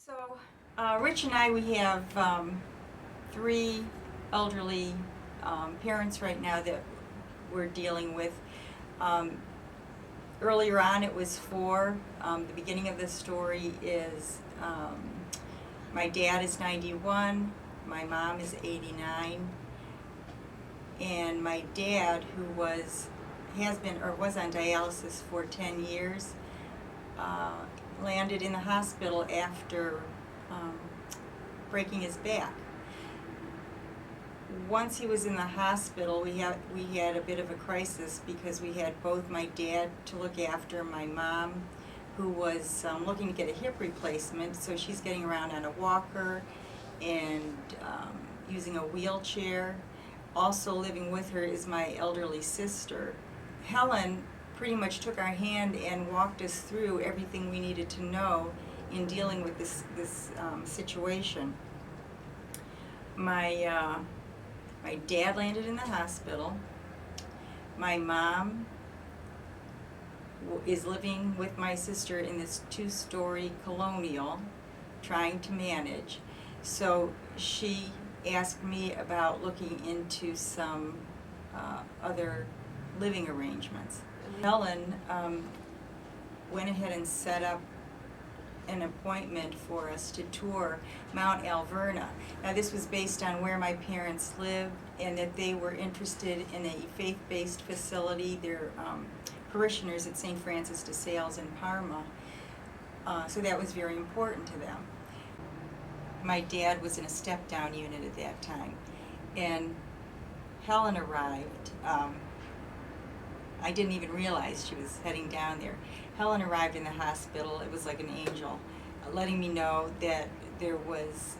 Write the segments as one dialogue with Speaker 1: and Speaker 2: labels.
Speaker 1: So, Rich and I, we have three elderly parents right now that we're dealing with. Um, Earlier on, it was four. The beginning of the story is my dad is 91, my mom is 89, and my dad, who has been or was on dialysis for 10 years, landed in the hospital after breaking his back. Once he was in the hospital, we had a bit of a crisis because we had both my dad to look after, my mom, who was looking to get a hip replacement, so she's getting around on a walker and using a wheelchair. Also living with her is my elderly sister. Helen pretty much took our hand and walked us through everything we needed to know in dealing with this situation. My dad landed in the hospital. My mom is living with my sister in this two-story colonial, trying to manage. So she asked me about looking into some other living arrangements. Helen went ahead and set up an appointment for us to tour Mount Alverna. Now, this was based on where my parents lived and that they were interested in a faith-based facility. They're parishioners at St. Francis de Sales in Parma, so that was very important to them. My dad was in a step-down unit at that time, and Helen arrived. I didn't even realize she was heading down there. Helen arrived in the hospital. It was like an angel, letting me know that there was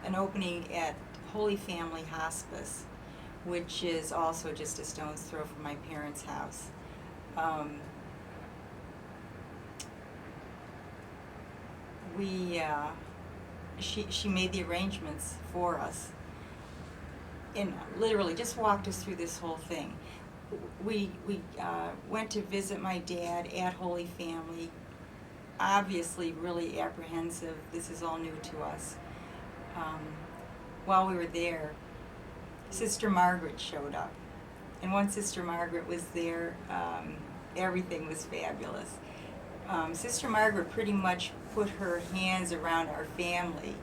Speaker 1: an opening at Holy Family Hospice, which is also just a stone's throw from my parents' house. She made the arrangements for us and literally just walked us through this whole thing. We went to visit my dad at Holy Family, obviously really apprehensive. This is all new to us. While we were there, Sister Margaret showed up. And once Sister Margaret was there, everything was fabulous. Sister Margaret pretty much put her hands around our family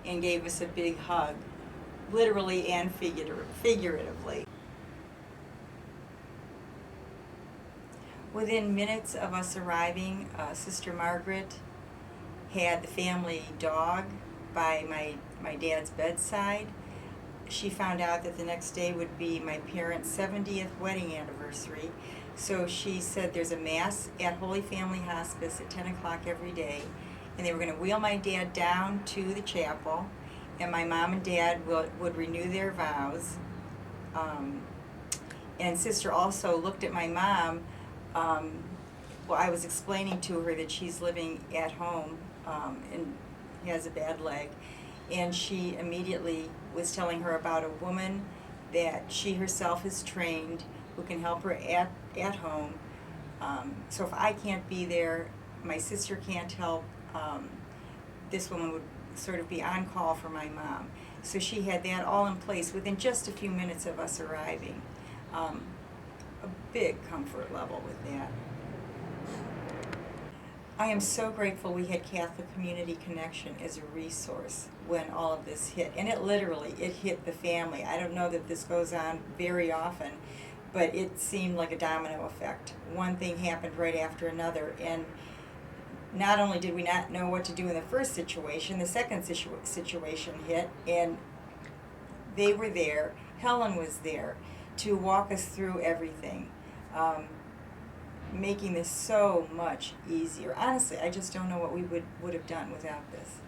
Speaker 1: and gave us a big hug, literally and figuratively. Within minutes of us arriving, Sister Margaret had the family dog by my dad's bedside. She found out that the next day would be my parents' 70th wedding anniversary, so she said there's a mass at Holy Family Hospice at 10 o'clock every day, and they were going to wheel my dad down to the chapel, and my mom and dad would renew their vows. And Sister also looked at my mom. Well, I was explaining to her that she's living at home and has a bad leg, and she immediately was telling her about a woman that she herself has trained who can help her at home. So if I can't be there, my sister can't help, this woman would sort of be on call for my mom. So she had that all in place within just a few minutes of us arriving. A big comfort level with that. I am so grateful we had Catholic Community Connection as a resource when all of this hit. And it hit the family. I don't know that this goes on very often, but it seemed like a domino effect. One thing happened right after another, and not only did we not know what to do in the first situation, the second situation hit, and they were there, Helen was there, to walk us through everything, making this so much easier. Honestly, I just don't know what we would have done without this.